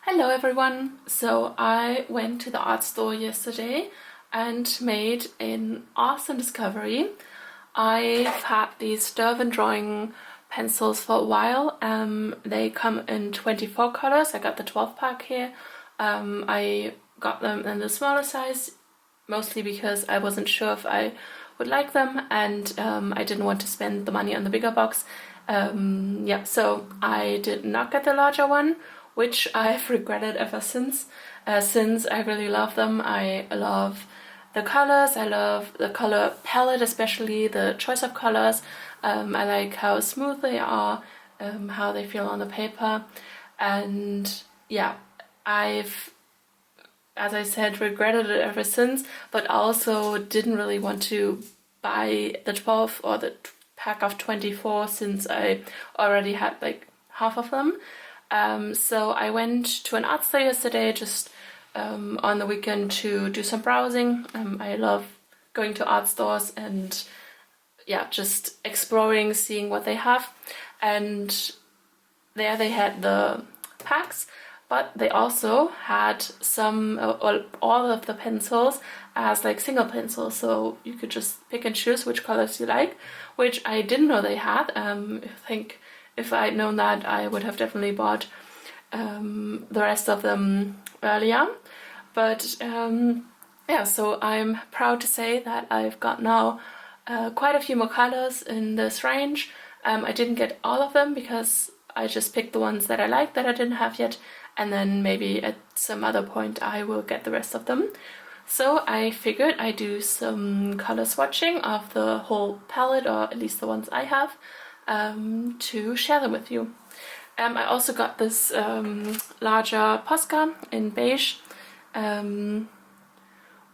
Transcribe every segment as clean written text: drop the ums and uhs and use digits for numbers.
Hello everyone! So I went to the art store yesterday and made an awesome discovery. I've had these Derwent Drawing Pencils for a while. They come in 24 colors. I got the 12 pack here. I got them in the smaller size, mostly because I wasn't sure if I would like them, and I didn't want to spend the money on the bigger box. So I did not get the larger one, which I've regretted ever since I really love them. I love the colors, I love the color palette, especially the choice of colors. I like how smooth they are, how they feel on the paper, and yeah, I've, as I said, regretted it ever since, but also didn't really want to buy the 12 or the pack of 24 since I already had like half of them. So I went to an art store yesterday, just on the weekend, to do some browsing. I love going to art stores and yeah, just exploring, seeing what they have. And there they had the packs, but they also had some, or all of the pencils as like single pencils, so you could just pick and choose which colors you like, which I didn't know they had. I think if I'd known that, I would have definitely bought the rest of them earlier. But yeah, so I'm proud to say that I've got now quite a few more colors in this range. I didn't get all of them because I just picked the ones that I liked that I didn't have yet, and then maybe at some other point I will get the rest of them. So I figured I'd do some color swatching of the whole palette, or at least the ones I have, to share them with you. I also got this larger Posca in beige,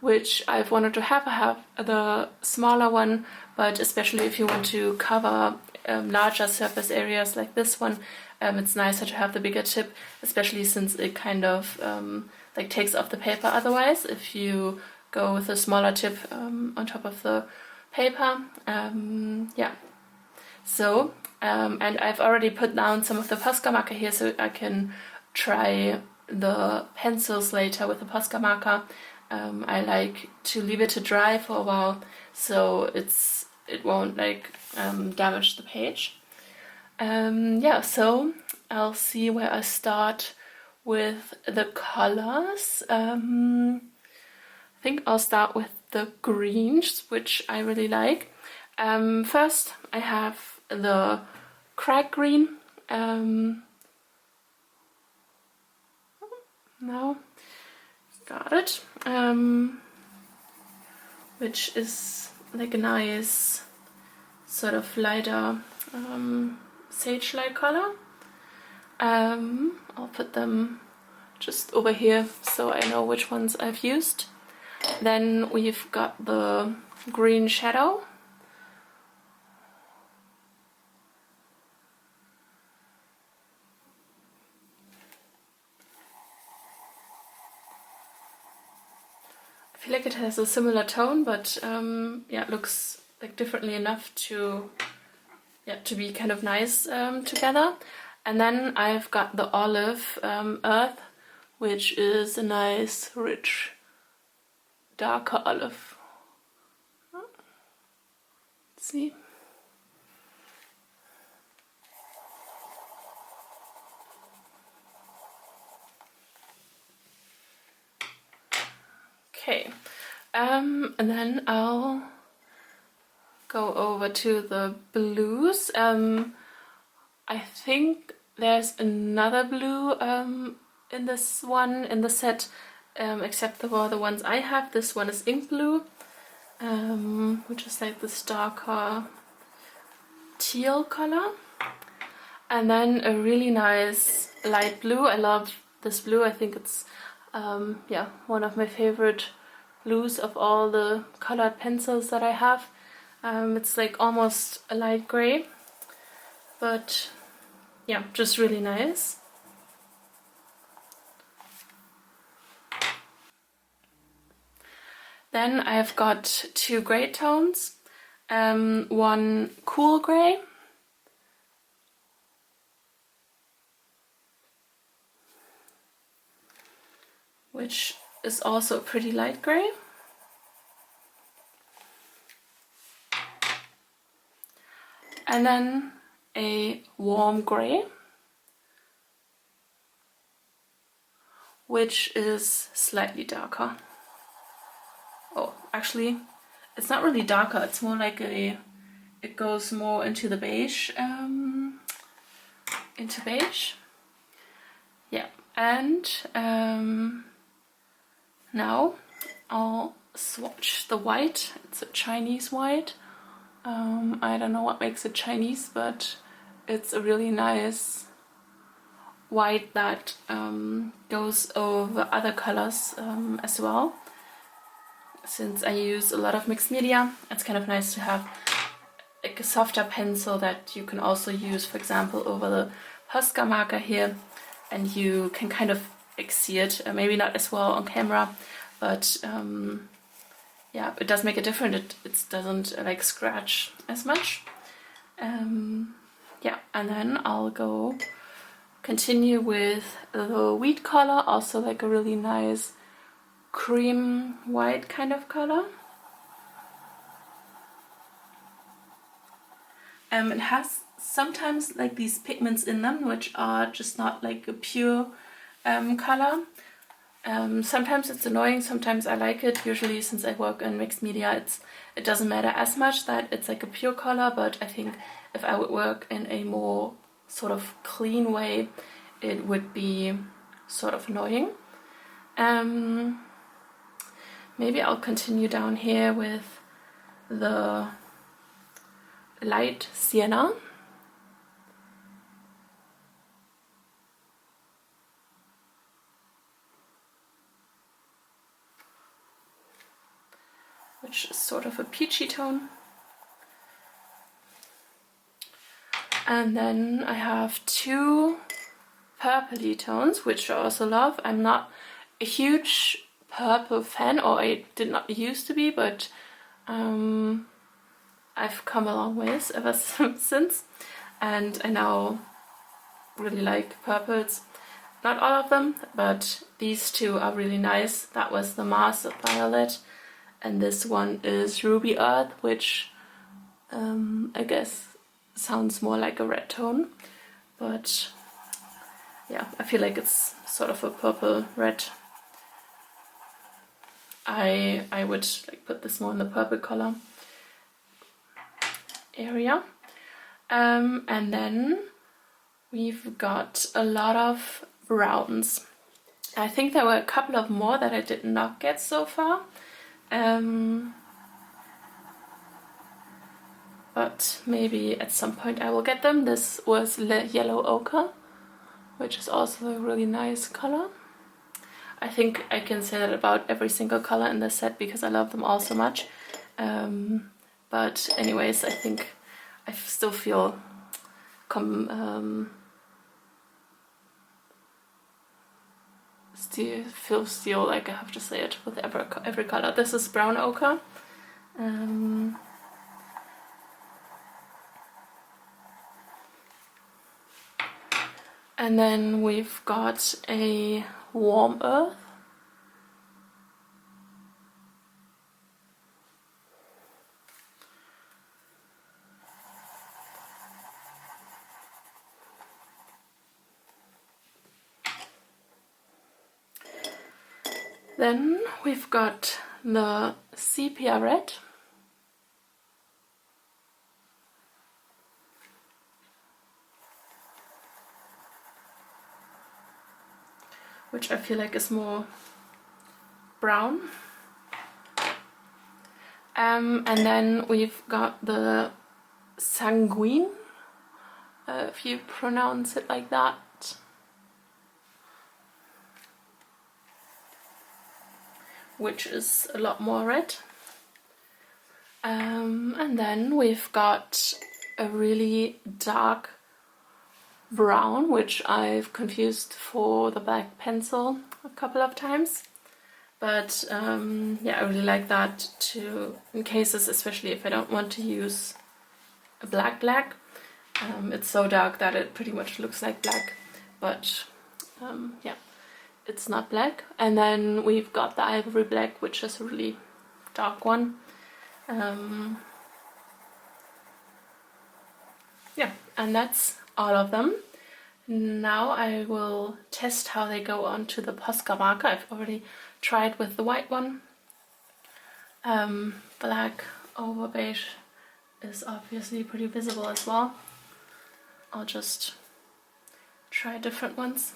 which I've wanted to have. I have the smaller one, but especially if you want to cover larger surface areas like this one, it's nicer to have the bigger tip, especially since it kind of like takes off the paper otherwise if you go with a smaller tip on top of the paper. Yeah. So, and I've already put down some of the Posca marker here so I can try the pencils later with the Posca marker. I like to leave it to dry for a while so it won't like damage the page. Yeah, so I'll see where I start with the colors. I think I'll start with the greens, which I really like. First, I have the crack green. Now, got it. Which is like a nice sort of lighter sage-like color. I'll put them just over here so I know which ones I've used. Then we've got the green shadow. I feel like it has a similar tone, but yeah, it looks like differently enough to be kind of nice together. And then I've got the olive earth, which is a nice, rich, darker olive. Let's see. Okay, and then I'll go over to the blues. I think there's another blue in this one, in the set, except for the ones I have. This one is ink blue, which is like this darker teal color. And then a really nice light blue. I love this blue. I think it's yeah, one of my favorite blues of all the colored pencils that I have. It's like almost a light gray, but yeah, just really nice. Then I've got two gray tones, one cool gray which is also a pretty light gray. And then a warm gray, which is slightly darker. Oh, actually, it's not really darker, it's more like it goes more into the beige, Yeah, and now I'll swatch the white. It's a Chinese white. I don't know what makes it Chinese, but it's a really nice white that goes over other colors as well. Since I use a lot of mixed media, it's kind of nice to have like a softer pencil that you can also use, for example, over the Posca marker here, and you can kind of like see it, maybe not as well on camera, but yeah, it does make a difference. It doesn't like scratch as much. Yeah, and then I'll continue with the wheat color, also like a really nice cream white kind of color. It has sometimes like these pigments in them which are just not like a pure color. Sometimes it's annoying, sometimes I like it. Usually, since I work in mixed media, it doesn't matter as much that it's like a pure color, but I think if I would work in a more sort of clean way, it would be sort of annoying. Maybe I'll continue down here with the light sienna. Which is sort of a peachy tone. And then I have two purpley tones, which I also love. I'm not a huge purple fan, or I did not used to be, but I've come a long ways ever since, and I now really like purples. Not all of them, but these two are really nice. That was the Mars Violet, and this one is Ruby Earth, which I guess sounds more like a red tone, but yeah, I feel like it's sort of a purple red. I would like put this more in the purple color area. And then we've got a lot of browns. I think there were a couple of more that I did not get so far. But maybe at some point I will get them. This was yellow ochre, which is also a really nice color. I think I can say that about every single color in this set because I love them all so much. But anyways, I think I still feel still like I have to say it with every color. This is brown ochre. And then we've got a warm earth. Then we've got the sepia red. Which I feel like is more brown. And then we've got the sanguine, if you pronounce it like that. Which is a lot more red. And then we've got a really dark brown, which I've confused for the black pencil a couple of times. But yeah, I really like that too, in cases, especially if I don't want to use a black. It's so dark that it pretty much looks like black, but yeah, it's not black. And then we've got the ivory black, which is a really dark one. Yeah, and that's all of them. Now I will test how they go onto the Posca marker. I've already tried with the white one. Black over beige is obviously pretty visible as well. I'll just try different ones.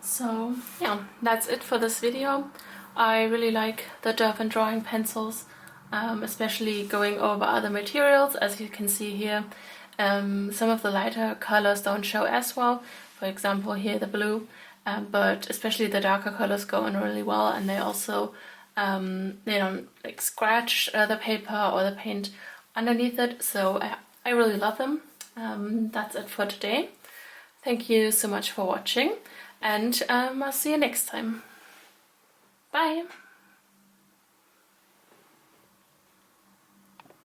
So yeah, that's it for this video. I really like the Derwent Drawing Pencils, especially going over other materials. As you can see here, some of the lighter colors don't show as well. For example, here the blue, but especially the darker colors go in really well, and they also they don't like scratch the paper or the paint underneath it. So I really love them. That's it for today. Thank you so much for watching, and I'll see you next time. Bye!